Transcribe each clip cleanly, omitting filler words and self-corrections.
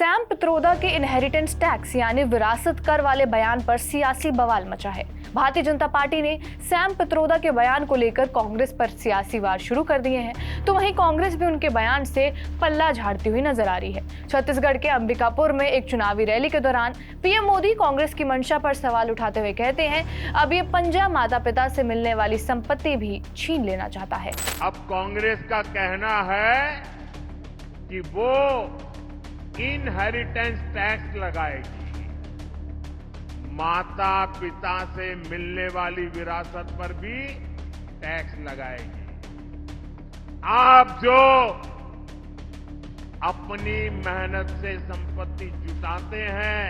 Sam Pitroda के inheritance tax यानी विरासत कर वाले बयान पर सियासी बवाल मचा है। भारतीय जनता पार्टी ने सैम पित्रोदा के बयान को लेकर कांग्रेस पर सियासी वार शुरू कर दिए हैं, तो वहीं कांग्रेस भी उनके बयान से पल्ला झाड़ती हुई नजर आ रही है। छत्तीसगढ़ के अंबिकापुर में एक चुनावी रैली के दौरान पीएम मोदी कांग्रेस की मंशा पर सवाल उठाते हुए कहते हैं, अब ये पंजा माता पिता से मिलने वाली संपत्ति भी छीन लेना चाहता है। अब कांग्रेस का कहना है कि वो इनहेरिटेंस टैक्स लगाएगी, माता पिता से मिलने वाली विरासत पर भी टैक्स लगाएगी। आप जो अपनी मेहनत से संपत्ति जुटाते हैं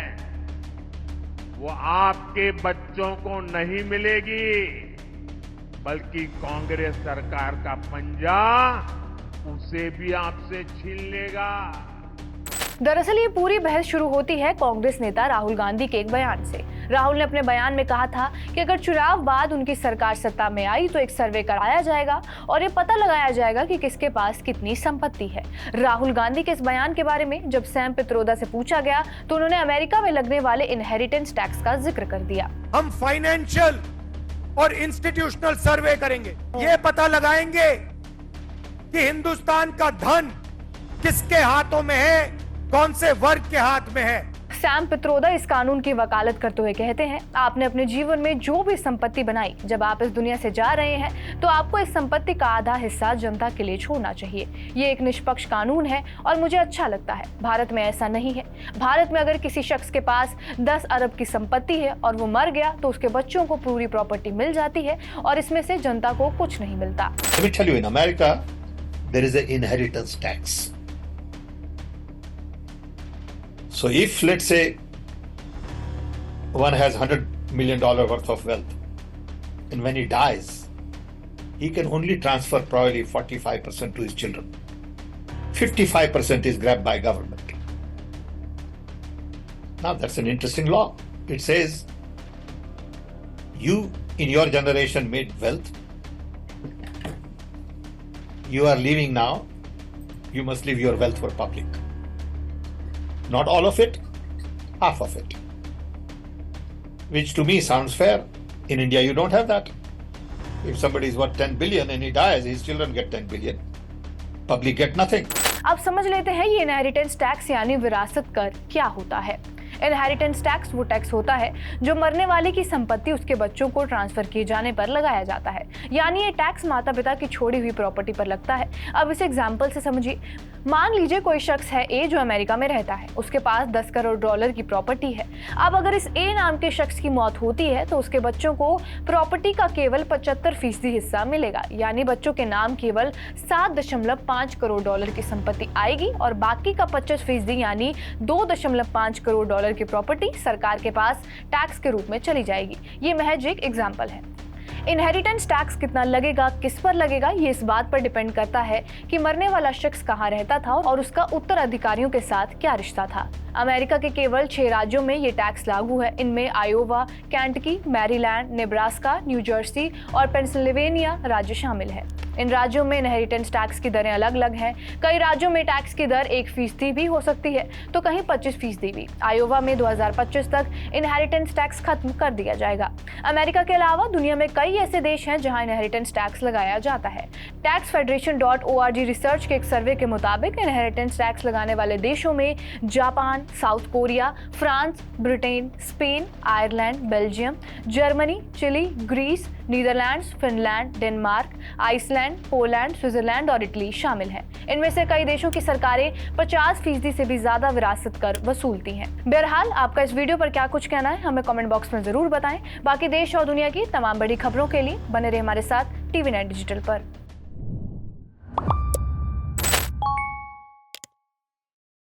वो आपके बच्चों को नहीं मिलेगी, बल्कि कांग्रेस सरकार का पंजा उसे भी आपसे छीन लेगा। दरअसल ये पूरी बहस शुरू होती है कांग्रेस नेता राहुल गांधी के एक बयान से। राहुल ने अपने बयान में कहा था कि अगर चुनाव बाद उनकी सरकार सत्ता में आई तो एक सर्वे कराया जाएगा और ये पता लगाया जाएगा कि किसके पास कितनी संपत्ति है। राहुल गांधी के इस बयान के बारे में जब सैम पित्रोदा से पूछा गया तो उन्होंने अमेरिका में लगने वाले इनहेरिटेंस टैक्स का जिक्र कर दिया। हम फाइनेंशियल और इंस्टीट्यूशनल सर्वे करेंगे, ये पता लगाएंगे कि हिंदुस्तान का धन किसके हाथों में है, कौन से वर्ग के हाथ में है। सैम पित्रोदा इस कानून की वकालत करते हुए कहते हैं, आपने अपने जीवन में जो भी संपत्ति बनाई, जब आप इस दुनिया से जा रहे हैं तो आपको इस संपत्ति का आधा हिस्सा जनता के लिए छोड़ना चाहिए। ये एक निष्पक्ष कानून है और मुझे अच्छा लगता है। भारत में ऐसा नहीं है। भारत में अगर किसी शख्स के पास 10 अरब की संपत्ति है और वो मर गया तो उसके बच्चों को पूरी प्रॉपर्टी मिल जाती है और इसमें से जनता को कुछ नहीं मिलता। Let me tell you, in America, there is an inheritance tax. So if, let's say, one has $100 million worth of wealth, and when he dies, he can only transfer probably 45% to his children. 55% is grabbed by government. Now that's an interesting law. It says, you in your generation made wealth. You are leaving now, you must leave your wealth for public. Not all of it, half of it. Which to me sounds fair. In India, you don't have that. If somebody is worth 10 billion and he dies, his children get 10 billion. Public get nothing. अब समझ लेते हैं ये inheritance tax यानी विरासत कर क्या होता है। इनहेरिटेंस टैक्स वो टैक्स होता है जो मरने वाले की संपत्ति उसके बच्चों को ट्रांसफर किए जाने पर लगाया जाता है। यानी ये टैक्स माता पिता की छोड़ी हुई प्रॉपर्टी पर लगता है। अब इसे एग्जांपल से समझिए। मान लीजिए कोई शख्स है ए जो अमेरिका में रहता है, उसके पास $10 करोड़ की प्रॉपर्टी है। अब अगर इस ए नाम के शख्स की मौत होती है तो उसके बच्चों को प्रॉपर्टी का केवल 75% हिस्सा मिलेगा, यानी बच्चों के नाम केवल $7.5 करोड़ की संपत्ति आएगी और बाकी का 25% यानी $2.5 करोड़ की प्रॉपर्टी सरकार के पास टैक्स के रूप में चली जाएगी। ये महज एक एग्जांपल है। इनहेरिटेंस टैक्स कितना लगेगा, किस पर लगेगा, ये इस बात पर डिपेंड करता है कि मरने वाला शख्स कहाँ रहता था और उसका उत्तराधिकारियों के साथ क्या रिश्ता था। अमेरिका के केवल 6 राज्यों में ये टैक्स लागू है। इनमें Iowa, Kentucky, Maryland, Nebraska, new Jersey और पेंसिल्वेनिया राज्य शामिल है। इन राज्यों में इनहेरिटेंस टैक्स की दरें अलग अलग हैं। कई राज्यों में टैक्स की दर 1% भी हो सकती है तो कहीं 25% भी। आयोवा में 2025 तक इनहेरिटेंस टैक्स खत्म कर दिया जाएगा। अमेरिका के अलावा दुनिया में कई ऐसे देश हैं जहां इनहेरिटेंस टैक्स लगाया जाता है। taxfederation.org रिसर्च के एक सर्वे के मुताबिक इनहेरिटेंस टैक्स लगाने वाले देशों में Japan, South Korea, France, Britain, Spain, Ireland, Belgium, Germany, Chile, Greece, Netherlands, Finland, Denmark, Iceland, Poland, Switzerland और इटली शामिल हैं। इनमें से कई देशों की सरकारें 50% से भी ज्यादा विरासत कर वसूलती हैं। बहरहाल आपका इस वीडियो पर क्या कुछ कहना है हमें कमेंट बॉक्स में जरूर बताएं। बाकी देश और दुनिया की तमाम बड़ी खबरों के लिए बने रहे हमारे साथ TV9 डिजिटल पर।